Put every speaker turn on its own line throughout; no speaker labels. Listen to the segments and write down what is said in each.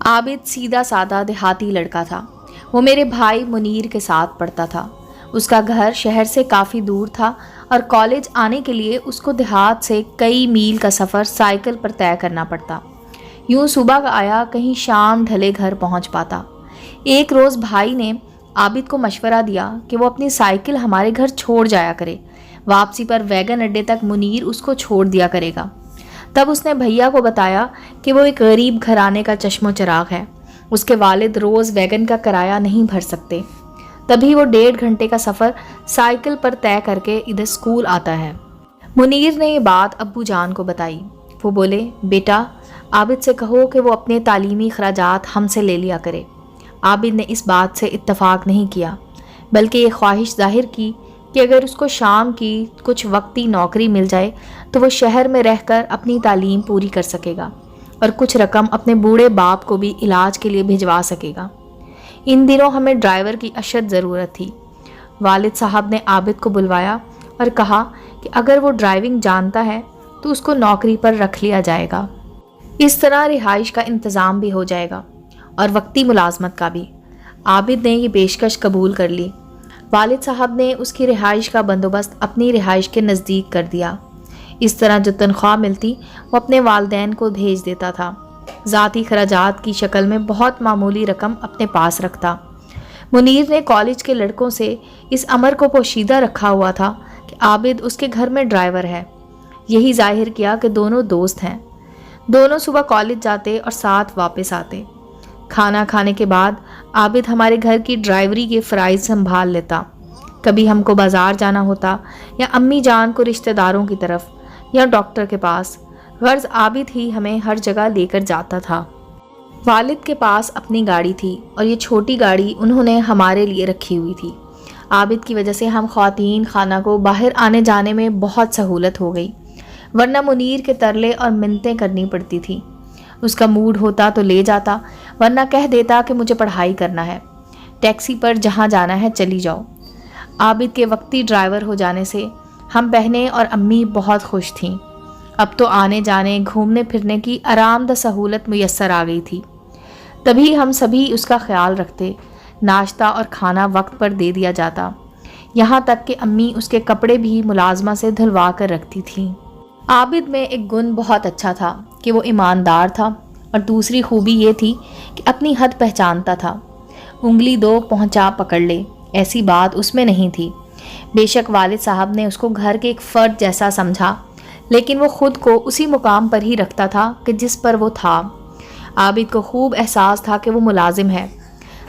عابد سیدھا سادہ دیہاتی لڑکا تھا۔ وہ میرے بھائی منیر کے ساتھ پڑھتا تھا۔ اس کا گھر شہر سے کافی دور تھا اور کالج آنے کے لیے اس کو دیہات سے کئی میل کا سفر سائیکل پر طے کرنا پڑتا۔ یوں صبح کا آیا کہیں شام ڈھلے گھر پہنچ پاتا۔ ایک روز بھائی نے عابد کو مشورہ دیا کہ وہ اپنی سائیکل ہمارے گھر چھوڑ جایا کرے، واپسی پر ویگن اڈے تک منیر اس کو چھوڑ دیا کرے گا۔ تب اس نے بھیا کو بتایا کہ وہ ایک غریب گھرانے کا چشم و چراغ ہے، اس کے والد روز ویگن کا کرایہ نہیں بھر سکتے، تبھی وہ 1.5 گھنٹے کا سفر سائیکل پر طے کر کے ادھر اسکول آتا ہے۔ منیر نے یہ بات ابو جان کو بتائی۔ وہ بولے، بیٹا عابد سے کہو کہ وہ اپنے تعلیمی اخراجات ہم سے لے لیا کرے۔ عابد نے اس بات سے اتفاق نہیں کیا، بلکہ یہ خواہش ظاہر کی کہ اگر اس کو شام کی کچھ وقتی نوکری مل جائے تو وہ شہر میں رہ کر اپنی تعلیم پوری کر سکے گا اور کچھ رقم اپنے بوڑھے باپ کو بھی علاج کے لیے بھجوا سکے گا۔ ان دنوں ہمیں ڈرائیور کی اشد ضرورت تھی۔ والد صاحب نے عابد کو بلوایا اور کہا کہ اگر وہ ڈرائیونگ جانتا ہے تو اس کو نوکری پر رکھ لیا جائے گا، اس طرح رہائش کا انتظام بھی ہو جائے گا اور وقتی ملازمت کا بھی۔ عابد نے یہ پیشکش قبول کر لی۔ والد صاحب نے اس کی رہائش کا بندوبست اپنی رہائش کے نزدیک کر دیا۔ اس طرح جو تنخواہ ملتی وہ اپنے والدین کو بھیج دیتا تھا، ذاتی خراجات کی شکل میں بہت معمولی رقم اپنے پاس رکھتا۔ منیر نے کالج کے لڑکوں سے اس امر کو پوشیدہ رکھا ہوا تھا کہ عابد اس کے گھر میں ڈرائیور ہے۔ یہی ظاہر کیا کہ دونوں دوست ہیں۔ دونوں صبح کالج جاتے اور ساتھ واپس آتے۔ کھانا کھانے کے بعد عابد ہمارے گھر کی ڈرائیوری کے فرائض سنبھال لیتا۔ کبھی ہم کو بازار جانا ہوتا یا امی جان کو رشتہ داروں کی طرف یا ڈاکٹر کے پاس، غرض عابد ہی ہمیں ہر جگہ لے کر جاتا تھا۔ والد کے پاس اپنی گاڑی تھی اور یہ چھوٹی گاڑی انہوں نے ہمارے لیے رکھی ہوئی تھی۔ عابد کی وجہ سے ہم خواتین خانہ کو باہر آنے جانے میں بہت سہولت ہو گئی، ورنہ منیر کے ترلے اور منتیں کرنی پڑتی تھی۔ اس کا موڈ ہوتا تو لے جاتا، ورنہ کہہ دیتا کہ مجھے پڑھائی کرنا ہے، ٹیکسی پر جہاں جانا ہے چلی جاؤ۔ عابد کے وقتی ڈرائیور ہو جانے سے ہم بہنیں اور امی بہت خوش تھیں۔ اب تو آنے جانے گھومنے پھرنے کی آرام دہ سہولت میسر آ گئی تھی۔ تبھی ہم سبھی اس کا خیال رکھتے، ناشتہ اور کھانا وقت پر دے دیا جاتا، یہاں تک کہ امی اس کے کپڑے بھی ملازمہ سے دھلوا کر رکھتی تھیں۔ عابد میں ایک گن بہت اچھا تھا کہ وہ ایماندار تھا، اور دوسری خوبی یہ تھی کہ اپنی حد پہچانتا تھا۔ انگلی دو پہنچا پکڑ لے ایسی بات اس میں نہیں تھی۔ بے شک والد صاحب نے اس کو گھر کے ایک فرد جیسا سمجھا، لیکن وہ خود کو اسی مقام پر ہی رکھتا تھا کہ جس پر وہ تھا۔ عابد کو خوب احساس تھا کہ وہ ملازم ہے،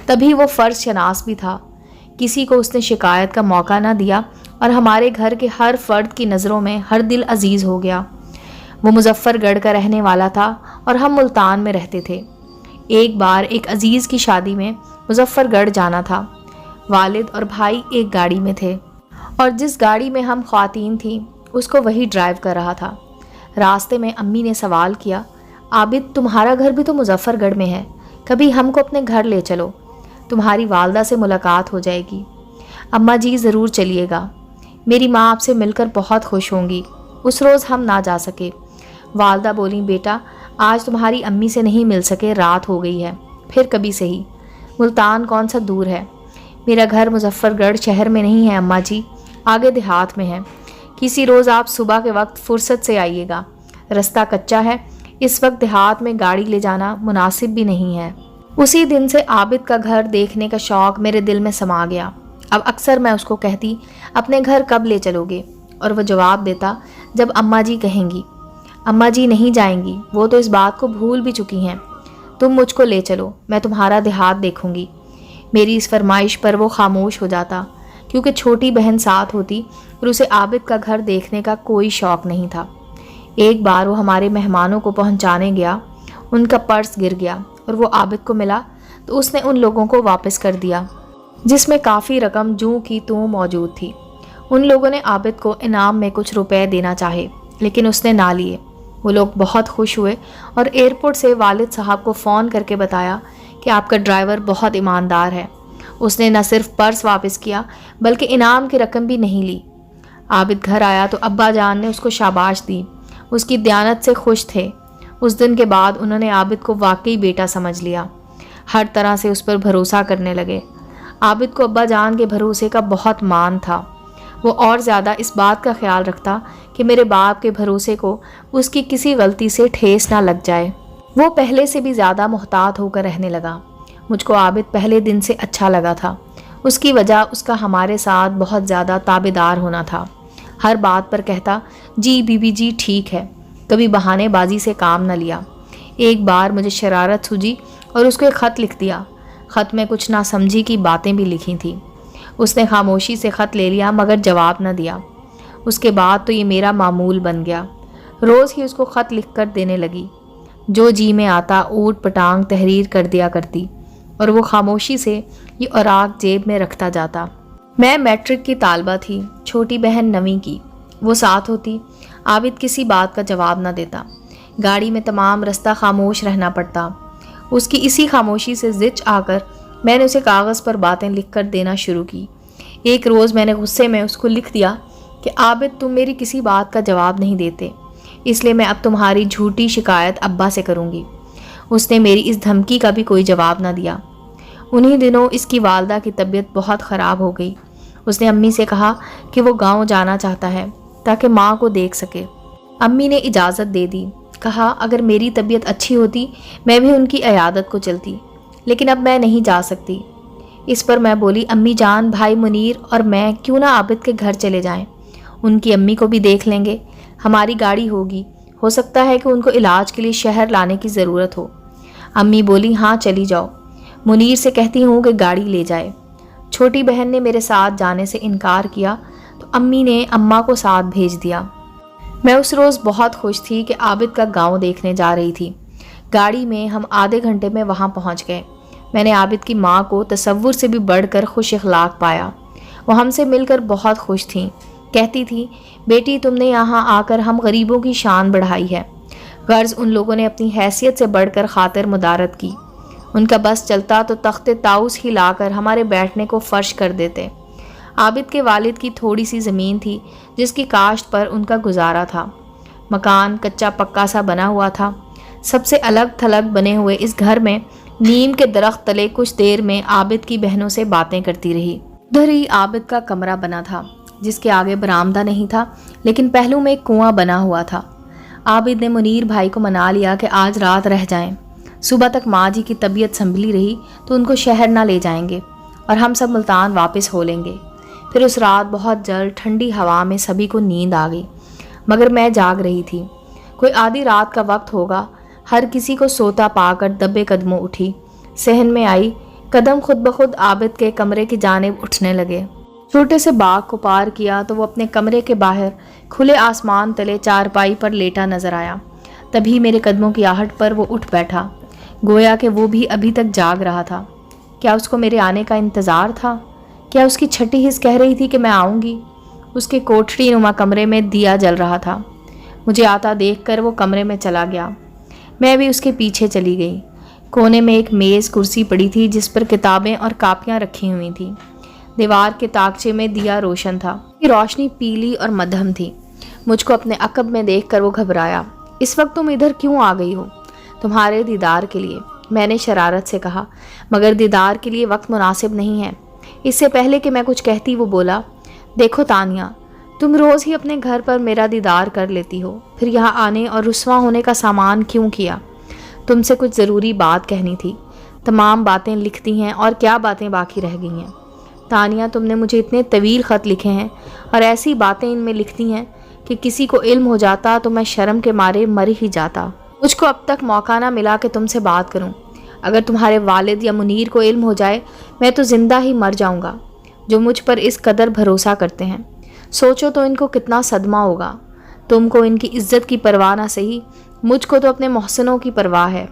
تبھی وہ فرض شناس بھی تھا۔ کسی کو اس نے شکایت کا موقع نہ دیا اور ہمارے گھر کے ہر فرد کی نظروں میں ہر دل عزیز ہو گیا۔ وہ مظفر گڑھ کا رہنے والا تھا اور ہم ملتان میں رہتے تھے۔ ایک بار ایک عزیز کی شادی میں مظفر گڑھ جانا تھا۔ والد اور بھائی ایک گاڑی میں تھے اور جس گاڑی میں ہم خواتین تھیں اس کو وہی ڈرائیو کر رہا تھا۔ راستے میں امی نے سوال کیا، عابد تمہارا گھر بھی تو مظفر گڑھ میں ہے، کبھی ہم کو اپنے گھر لے چلو، تمہاری والدہ سے ملاقات ہو جائے گی۔ اماں جی ضرور چلیے گا، میری ماں آپ سے مل کر بہت خوش ہوں گی۔ اس روز ہم نہ جا سکے۔ والدہ بولیں، بیٹا آج تمہاری امی سے نہیں مل سکے، رات ہو گئی ہے، پھر کبھی صحیح۔ ملتان کون سا دور ہے، میرا گھر مظفر گڑھ شہر میں نہیں ہے اماں جی، آگے دیہات میں ہے۔ کسی روز آپ صبح کے وقت فرصت سے آئیے گا، رستہ کچا ہے، اس وقت دیہات میں گاڑی لے جانا مناسب بھی نہیں ہے۔ اسی دن سے عابد کا گھر دیکھنے کا شوق میرے دل میں سما گیا۔ اب اکثر میں اس کو کہتی، اپنے گھر کب لے چلو گے؟ اور وہ جواب دیتا، جب اماں جی کہیں گی۔ اماں جی نہیں جائیں گی، وہ تو اس بات کو بھول بھی چکی ہیں، تم مجھ کو لے چلو، میں تمہارا دیہات دیکھوں گی۔ میری اس فرمائش پر وہ خاموش ہو جاتا، کیونکہ چھوٹی بہن ساتھ ہوتی اور اسے عابد کا گھر دیکھنے کا کوئی شوق نہیں تھا۔ ایک بار وہ ہمارے مہمانوں کو پہنچانے گیا، ان کا پرس گر گیا اور وہ عابد کو ملا تو اس نے ان لوگوں کو واپس کر دیا، جس میں کافی رقم جوں کی توں موجود تھی۔ ان لوگوں نے عابد کو انعام میں کچھ روپے دینا چاہے، لیکن اس نے نہ لیے۔ وہ لوگ بہت خوش ہوئے اور ایئرپورٹ سے والد صاحب کو فون کر کے بتایا کہ آپ کا ڈرائیور بہت ایماندار ہے، اس نے نہ صرف پرس واپس کیا بلکہ انعام کی رقم بھی نہیں لی۔ عابد گھر آیا تو ابا جان نے اس کو شاباش دی، اس کی دیانت سے خوش تھے۔ اس دن کے بعد انہوں نے عابد کو واقعی بیٹا سمجھ لیا، ہر طرح سے اس پر بھروسہ کرنے لگے۔ عابد کو ابا جان کے بھروسے کا بہت مان تھا۔ وہ اور زیادہ اس بات کا خیال رکھتا کہ میرے باپ کے بھروسے کو اس کی کسی غلطی سے ٹھیس نہ لگ جائے۔ وہ پہلے سے بھی زیادہ محتاط ہو کر رہنے لگا۔ مجھ کو عابد پہلے دن سے اچھا لگا تھا۔ اس کی وجہ اس کا ہمارے ساتھ بہت زیادہ تابعدار ہونا تھا۔ ہر بات پر کہتا جی بی بی جی ٹھیک ہے، کبھی بہانے بازی سے کام نہ لیا۔ ایک بار مجھے شرارت سوجی اور اس کو ایک خط لکھ دیا۔ خط میں کچھ نہ سمجھی کی باتیں بھی لکھی تھیں۔ اس نے خاموشی سے خط لے لیا مگر جواب نہ دیا۔ اس کے بعد تو یہ میرا معمول بن گیا۔ روز ہی اس کو خط لکھ کر دینے لگی۔ جو جی میں آتا اوٹ پٹانگ تحریر کر دیا کرتی اور وہ خاموشی سے یہ اوراق جیب میں رکھتا جاتا۔ میں میٹرک کی طالبہ تھی، چھوٹی بہن 9ویں کی۔ وہ ساتھ ہوتی۔ عابد کسی بات کا جواب نہ دیتا۔ گاڑی میں تمام رستہ خاموش رہنا پڑتا۔ اس کی اسی خاموشی سے زچ آ کر میں نے اسے کاغذ پر باتیں لکھ کر دینا شروع کی۔ ایک روز میں نے غصے میں اس کو لکھ دیا کہ عابد تم میری کسی بات کا جواب نہیں دیتے، اس لیے میں اب تمہاری جھوٹی شکایت ابا سے کروں گی۔ اس نے میری اس دھمکی کا بھی کوئی جواب نہ دیا۔ انہی دنوں اس کی والدہ کی طبیعت بہت خراب ہو گئی۔ اس نے امی سے کہا کہ وہ گاؤں جانا چاہتا ہے تاکہ ماں کو دیکھ سکے۔ امی نے اجازت دے دی۔ کہا اگر میری طبیعت اچھی ہوتی میں بھی ان کی عیادت کو چلتی، لیکن اب میں نہیں جا سکتی۔ اس پر میں بولی امی جان، بھائی منیر اور میں کیوں نہ عابد کے گھر چلے جائیں، ان کی امی کو بھی دیکھ لیں گے، ہماری گاڑی ہوگی، ہو سکتا ہے کہ ان کو علاج کے لیے شہر لانے کی ضرورت ہو۔ امی بولی ہاں چلی جاؤ، منیر سے کہتی ہوں کہ گاڑی لے جائے۔ چھوٹی بہن نے میرے ساتھ جانے سے انکار کیا تو امی نے اماں کو ساتھ بھیج دیا۔ میں اس روز بہت خوش تھی کہ عابد کا گاؤں دیکھنے جا رہی تھی۔ گاڑی میں ہم آدھے گھنٹے میں وہاں پہنچ گئے۔ میں نے عابد کی ماں کو تصور سے بھی بڑھ کر خوش اخلاق پایا۔ وہ ہم سے مل کر بہت خوش تھیں۔ کہتی تھی بیٹی تم نے یہاں آ کر ہم غریبوں کی شان بڑھائی ہے۔ غرض ان لوگوں نے اپنی حیثیت سے بڑھ کر خاطر مدارت کی۔ ان کا بس چلتا تو تخت طاؤس ہی لا کر ہمارے بیٹھنے کو فرش کر دیتے۔ عابد کے والد کی تھوڑی سی زمین تھی جس کی کاشت پر ان کا گزارا تھا۔ مکان کچا پکا سا بنا ہوا تھا۔ سب سے الگ تھلگ بنے ہوئے اس گھر میں نیم کے درخت تلے کچھ دیر میں عابد کی بہنوں سے باتیں کرتی رہی۔ ادھر ہی عابد کا کمرہ بنا تھا جس کے آگے برآمدہ نہیں تھا، لیکن پہلو میں ایک کنواں بنا ہوا تھا۔ عابد نے منیر بھائی کو منا لیا کہ آج رات رہ جائیں، صبح تک ماں جی کی طبیعت سنبھلی رہی تو ان کو شہر نہ لے جائیں گے اور ہم سب ملتان واپس ہو لیں گے۔ پھر اس رات بہت جلد ٹھنڈی ہوا میں سبھی کو نیند آ گئی، مگر میں جاگ رہی تھی۔ کوئی آدھی رات کا وقت ہوگا، ہر کسی کو سوتا پا کر دبے قدموں اٹھی، صحن میں آئی، قدم خود بخود عابد کے کمرے کی جانب اٹھنے لگے۔ چھوٹے سے باغ کو پار کیا تو وہ اپنے کمرے کے باہر کھلے آسمان تلے چارپائی پر لیٹا نظر آیا۔ تبھی میرے قدموں کی آہٹ پر وہ اٹھ بیٹھا، گویا کہ وہ بھی ابھی تک جاگ رہا تھا۔ کیا اس کو میرے آنے کا انتظار تھا؟ کیا اس کی چھٹی حس کہہ رہی تھی کہ میں آؤں گی؟ اس کے کوٹھڑی نما کمرے میں دیا جل رہا تھا۔ مجھے آتا دیکھ کر وہ کمرے میں چلا گیا۔ میں بھی اس کے پیچھے چلی گئی۔ کونے میں ایک میز کرسی پڑی تھی جس پر کتابیں اور کاپیاں رکھی ہوئی تھیں۔ دیوار کے تاکچے میں دیا روشن تھا۔ یہ روشنی پیلی اور مدھم تھی۔ مجھ کو اپنے عقب میں دیکھ کر وہ گھبرایا۔ اس وقت تم ادھر کیوں آ گئی ہو؟ تمہارے دیدار کے لیے، میں نے شرارت سے کہا، مگر دیدار کے لیے وقت مناسب نہیں ہے۔ اس سے پہلے کہ میں کچھ کہتی وہ بولا، دیکھو تانیہ، تم روز ہی اپنے گھر پر میرا دیدار کر لیتی ہو، پھر یہاں آنے اور رسواں ہونے کا سامان کیوں کیا؟ تم سے کچھ ضروری بات کہنی تھی۔ تمام باتیں لکھتی ہیں اور کیا باتیں باقی رہ گئی ہیں؟ تانیہ تم نے مجھے اتنے طویل خط لکھے ہیں اور ایسی باتیں ان میں لکھتی ہیں کہ کسی کو علم ہو جاتا تو میں شرم کے مارے مر ہی جاتا۔ مجھ کو اب تک موقع نہ ملا کہ تم سے بات کروں۔ اگر تمہارے والد یا منیر کو علم ہو جائے میں تو زندہ ہی مر جاؤں گا، جو مجھ پر اس قدر بھروسہ کرتے ہیں۔ سوچو تو ان کو کتنا صدمہ ہوگا۔ تم کو ان کی عزت کی پرواہ نہ سہی، مجھ کو تو اپنے محسنوں کی پرواہ ہے۔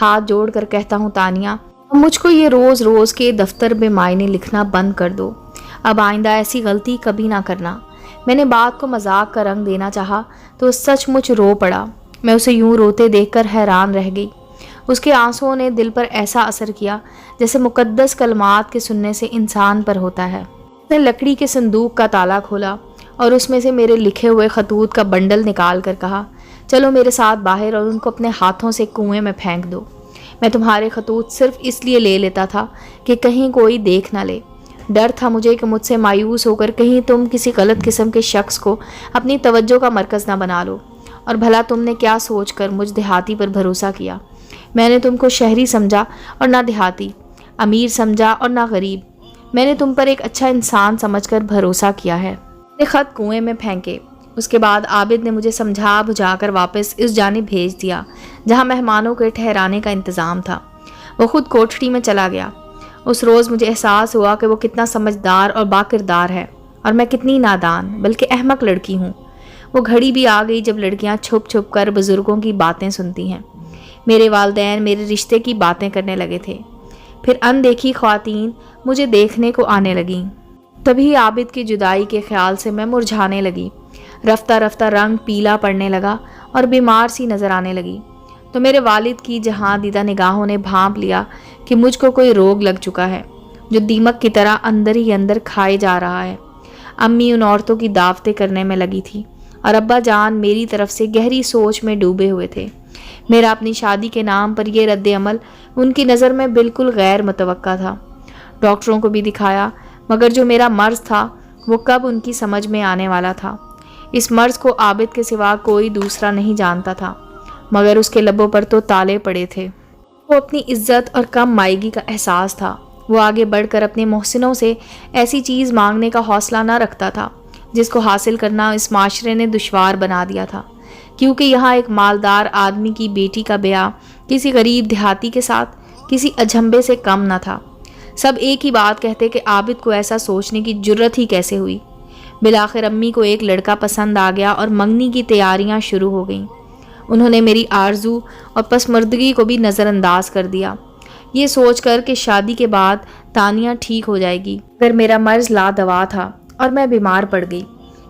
ہاتھ جوڑ کر کہتا ہوں تانیہ، مجھ کو یہ روز روز کے دفتر بے معنی لکھنا بند کر دو۔ اب آئندہ ایسی غلطی کبھی نہ کرنا۔ میں نے بات کو مذاق کا رنگ دینا چاہا تو سچ مچ رو پڑا۔ میں اسے یوں روتے دیکھ کر حیران رہ گئی۔ اس کے آنسوؤں نے دل پر ایسا اثر کیا جیسے مقدس کلمات کے سننے سے انسان پر ہوتا ہے۔ اس نے لکڑی کے صندوق کا تالا کھولا اور اس میں سے میرے لکھے ہوئے خطوط کا بنڈل نکال کر کہا، چلو میرے ساتھ باہر اور ان کو اپنے ہاتھوں سے کنویں میں پھینک دو۔ میں تمہارے خطوط صرف اس لیے لے لیتا تھا کہ کہیں کوئی دیکھ نہ لے۔ ڈر تھا مجھے کہ مجھ سے مایوس ہو کر کہیں تم کسی غلط قسم کے شخص کو اپنی توجہ کا مرکز نہ بنا لو۔ اور بھلا تم نے کیا سوچ کر مجھ دیہاتی پر بھروسہ کیا؟ میں نے تم کو شہری سمجھا اور نہ دیہاتی، امیر سمجھا اور نہ غریب۔ میں نے تم پر ایک اچھا انسان سمجھ کر بھروسہ کیا ہے۔ میں نے خط کنویں میں پھینکے۔ اس کے بعد عابد نے مجھے سمجھا بجھا کر واپس اس جانب بھیج دیا جہاں مہمانوں کے ٹھہرانے کا انتظام تھا۔ وہ خود کوٹھڑی میں چلا گیا۔ اس روز مجھے احساس ہوا کہ وہ کتنا سمجھدار اور باکردار ہے اور میں کتنی نادان بلکہ احمق لڑکی ہوں۔ وہ گھڑی بھی آ گئی جب لڑکیاں چھپ چھپ کر بزرگوں کی باتیں سنتی ہیں۔ میرے والدین میرے رشتے کی باتیں کرنے لگے تھے۔ پھر اندیکھی خواتین مجھے دیکھنے کو آنے لگیں۔ تبھی عابد کی جدائی کے خیال سے میں مرجھانے لگی۔ رفتہ رفتہ رنگ پیلا پڑنے لگا اور بیمار سی نظر آنے لگی۔ تو میرے والد کی جہاں دیدہ نگاہوں نے بھانپ لیا کہ مجھ کو کوئی روگ لگ چکا ہے جو دیمک کی طرح اندر ہی اندر کھائے جا رہا ہے۔ امی ان عورتوں کی دعوتیں کرنے میں لگی تھی اور ابا جان میری طرف سے گہری سوچ میں ڈوبے ہوئے تھے۔ میرا اپنی شادی کے نام پر یہ رد عمل ان کی نظر میں بالکل غیر متوقع تھا۔ ڈاکٹروں کو بھی دکھایا مگر جو میرا مرض تھا وہ کب ان کی سمجھ میں آنے والا تھا۔ اس مرض کو عابد کے سوا کوئی دوسرا نہیں جانتا تھا مگر اس کے لبوں پر تو تالے پڑے تھے۔ وہ اپنی عزت اور کم مائیگی کا احساس تھا۔ وہ آگے بڑھ کر اپنے محسنوں سے ایسی چیز مانگنے کا حوصلہ نہ رکھتا تھا جس کو حاصل کرنا اس معاشرے نے دشوار بنا دیا تھا، کیونکہ یہاں ایک مالدار آدمی کی بیٹی کا بیاہ کسی غریب دیہاتی کے ساتھ کسی اجنبے سے کم نہ تھا۔ سب ایک ہی بات کہتے کہ عابد کو ایسا سوچنے کی جرت ہی کیسے ہوئی۔ بالآخر امی کو ایک لڑکا پسند آ گیا اور منگنی کی تیاریاں شروع ہو گئیں۔ انہوں نے میری آرزو اور پسماندگی کو بھی نظر انداز کر دیا، یہ سوچ کر کہ شادی کے بعد تانیہ ٹھیک ہو جائے گی، مگر میرا مرض لا دوا تھا اور میں بیمار پڑ گئی۔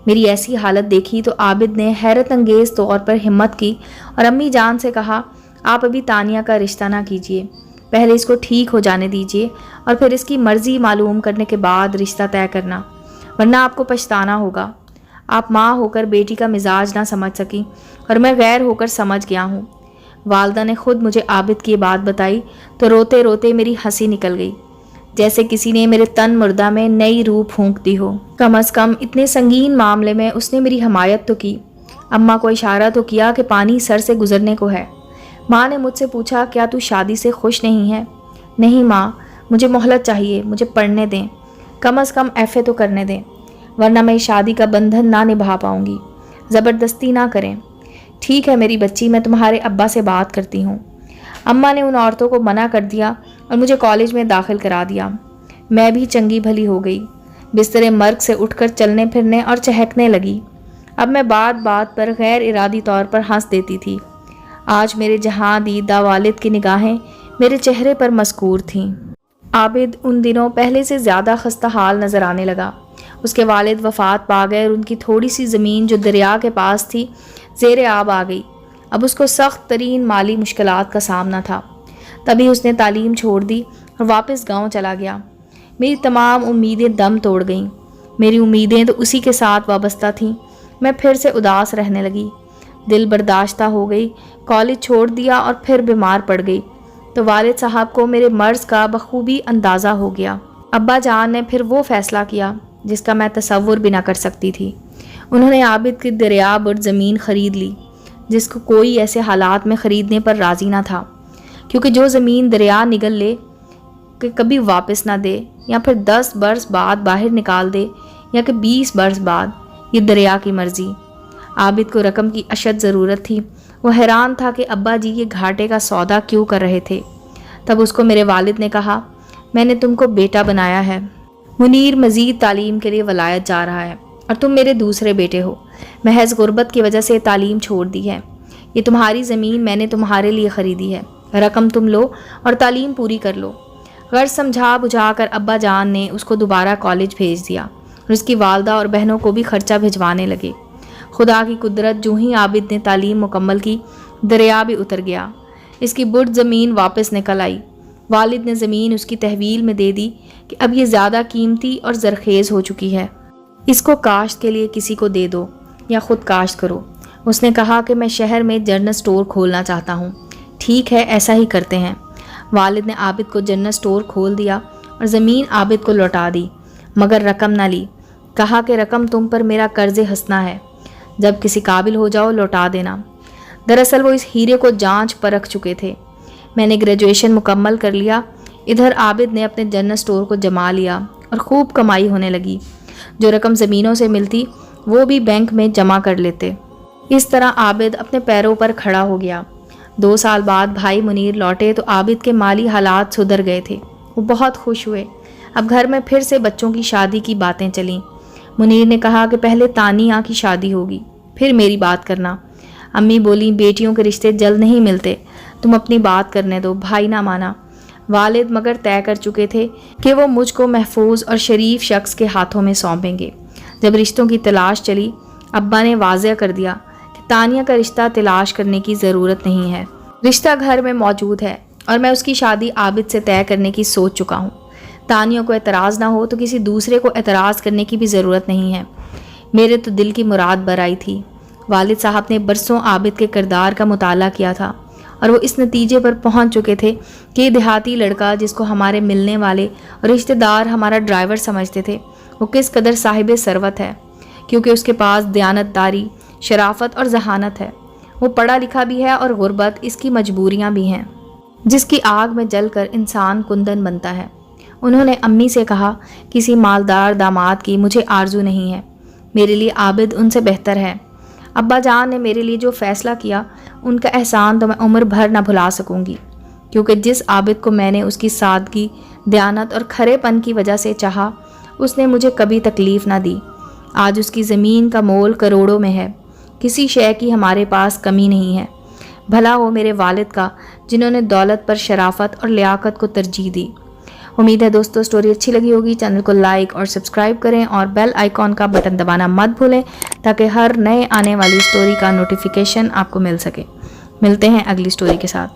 میری ایسی حالت دیکھی تو عابد نے حیرت انگیز طور پر ہمت کی اور امی جان سے کہا، آپ ابھی تانیہ کا رشتہ نہ کیجیے، پہلے اس کو ٹھیک ہو جانے دیجیے اور پھر اس کی مرضی معلوم کرنے کے بعد رشتہ طے کرنا، ورنہ آپ کو پچھتانا ہوگا۔ آپ ماں ہو کر بیٹی کا مزاج نہ سمجھ سکیں اور میں غیر ہو کر سمجھ گیا ہوں۔ والدہ نے خود مجھے عابد کی بات بتائی تو روتے روتے میری ہنسی نکل گئی، جیسے کسی نے میرے تن مردہ میں نئی روح پھونک دی ہو۔ کم از کم اتنے سنگین معاملے میں اس نے میری حمایت تو کی۔ اماں کو اشارہ تو کیا کہ پانی سر سے گزرنے کو ہے۔ ماں نے مجھ سے پوچھا، کیا تو شادی سے خوش نہیں ہے؟ نہیں ماں، مجھے مہلت چاہیے، مجھے پڑھنے دیں، کم از کم ایف اے تو کرنے دیں، ورنہ میں شادی کا بندھن نہ نبھا پاؤں گی، زبردستی نہ کریں۔ ٹھیک ہے میری بچی، میں تمہارے ابا سے بات کرتی ہوں۔ اماں نے ان عورتوں کو منع کر دیا اور مجھے کالج میں داخل کرا دیا۔ میں بھی چنگی بھلی ہو گئی، بستر مرگ سے اٹھ کر چلنے پھرنے اور چہکنے لگی۔ اب میں بات بات پر غیر ارادی طور پر ہنس دیتی تھی۔ آج میرے جہاں دیدہ والد کی نگاہیں میرے چہرے پر مذکور تھیں۔ عابد ان دنوں پہلے سے زیادہ خستہ حال نظر آنے لگا۔ اس کے والد وفات پا گئے اور ان کی تھوڑی سی زمین جو دریا کے پاس تھی زیر آب آ گئی۔ اب اس کو سخت ترین مالی مشکلات کا سامنا تھا۔ تبھی اس نے تعلیم چھوڑ دی اور واپس گاؤں چلا گیا۔ میری تمام امیدیں دم توڑ گئیں۔ میری امیدیں تو اسی کے ساتھ وابستہ تھیں۔ میں پھر سے اداس رہنے لگی، دل برداشتہ ہو گئی، کالج چھوڑ دیا اور پھر بیمار پڑ گئی تو والد صاحب کو میرے مرض کا بخوبی اندازہ ہو گیا۔ ابا جان نے پھر وہ فیصلہ کیا جس کا میں تصور بھی نہ کر سکتی تھی۔ انہوں نے عابد کی دریا برد زمین خرید لی، جس کو کوئی ایسے حالات میں خریدنے پر راضی نہ تھا، کیونکہ جو زمین دریا نگل لے کہ کبھی واپس نہ دے، یا پھر 10 برس بعد باہر نکال دے یا کہ 20 برس بعد، یہ دریا کی مرضی۔ عابد کو رقم کی اشد ضرورت تھی۔ وہ حیران تھا کہ ابا جی یہ گھاٹے کا سودا کیوں کر رہے تھے۔ تب اس کو میرے والد نے کہا، میں نے تم کو بیٹا بنایا ہے، منیر مزید تعلیم کے لیے ولایت جا رہا ہے اور تم میرے دوسرے بیٹے ہو۔ محض غربت کی وجہ سے تعلیم چھوڑ دی ہے۔ یہ تمہاری زمین میں نے تمہارے لیے خریدی ہے، رقم تم لو اور تعلیم پوری کر لو۔ غرض سمجھا بجھا کر ابا جان نے اس کو دوبارہ کالج بھیج دیا اور اس کی والدہ اور بہنوں کو بھی خرچہ بھجوانے لگے۔ خدا کی قدرت، جو ہی عابد نے تعلیم مکمل کی، دریا بھی اتر گیا۔ اس کی برد زمین واپس نکل آئی۔ والد نے زمین اس کی تحویل میں دے دی کہ اب یہ زیادہ قیمتی اور زرخیز ہو چکی ہے، اس کو کاشت کے لیے کسی کو دے دو یا خود کاشت کرو۔ اس نے کہا کہ میں شہر میں جنرل اسٹور کھولنا چاہتا ہوں۔ ٹھیک ہے، ایسا ہی کرتے ہیں۔ والد نے عابد کو جنرل اسٹور کھول دیا اور زمین عابد کو لوٹا دی، مگر رقم نہ لی۔ کہا کہ رقم تم پر میرا قرض ہنسنا ہے، جب کسی قابل ہو جاؤ لوٹا دینا۔ دراصل وہ اس ہیرے کو جانچ پرکھ چکے تھے۔ میں نے گریجویشن مکمل کر لیا۔ ادھر عابد نے اپنے جنرل اسٹور کو جما لیا اور خوب کمائی ہونے لگی۔ جو رقم زمینوں سے ملتی وہ بھی بینک میں جمع کر لیتے۔ اس طرح عابد اپنے پیروں پر کھڑا ہو گیا۔ 2 سال بعد بھائی منیر لوٹے تو عابد کے مالی حالات سدھر گئے تھے۔ وہ بہت خوش ہوئے۔ اب گھر میں پھر سے بچوں کی شادی کی باتیں چلیں۔ منیر نے کہا کہ پہلے تانیہ کی شادی ہوگی، پھر میری بات کرنا۔ امی بولیں بیٹیوں کے رشتے جلد نہیں ملتے، تم اپنی بات کرنے دو۔ بھائی نہ مانا۔ والد مگر طے کر چکے تھے کہ وہ مجھ کو محفوظ اور شریف شخص کے ہاتھوں میں سونپیں گے۔ جب رشتوں کی تلاش چلی، ابا نے واضح کر دیا کہ تانیہ کا رشتہ تلاش کرنے کی ضرورت نہیں ہے، رشتہ گھر میں موجود ہے اور میں اس کی شادی عابد سے طے کرنے کی سوچ چکا ہوں۔ تانیہ کو اعتراض نہ ہو تو کسی دوسرے کو اعتراض کرنے کی بھی ضرورت نہیں ہے۔ میرے تو دل کی مراد بر آئی تھی۔ والد صاحب نے برسوں عابد کے کردار کا مطالعہ کیا تھا اور وہ اس نتیجے پر پہنچ چکے تھے کہ یہ دیہاتی لڑکا جس کو ہمارے ملنے والے اور رشتہ دار ہمارا ڈرائیور سمجھتے تھے، وہ کس قدر صاحب ثروت ہے، کیونکہ اس کے پاس دیانت داری، شرافت اور ذہانت ہے۔ وہ پڑھا لکھا بھی ہے اور غربت اس کی مجبوریاں بھی ہیں، جس کی آگ میں جل کر انسان کندن بنتا ہے۔ انہوں نے امی سے کہا، کسی مالدار داماد کی مجھے آرزو نہیں ہے، میرے لیے عابد ان سے بہتر ہے۔ ابا جان نے میرے لیے جو فیصلہ کیا، ان کا احسان تو میں عمر بھر نہ بھلا سکوں گی، کیونکہ جس عابد کو میں نے اس کی سادگی، دیانت اور کھرے پن کی وجہ سے چاہا، اس نے مجھے کبھی تکلیف نہ دی۔ آج اس کی زمین کا مول کروڑوں میں ہے، کسی شے کی ہمارے پاس کمی نہیں ہے۔ بھلا ہو میرے والد کا، جنہوں نے دولت پر شرافت اور لیاقت کو ترجیح دی۔ امید ہے دوستو سٹوری اچھی لگی ہوگی۔ چینل کو لائک اور سبسکرائب کریں اور بیل آئیکن کا بٹن دبانا مت بھولیں تاکہ ہر نئے آنے والی سٹوری کا نوٹیفیکیشن آپ کو مل سکے۔ ملتے ہیں اگلی سٹوری کے ساتھ۔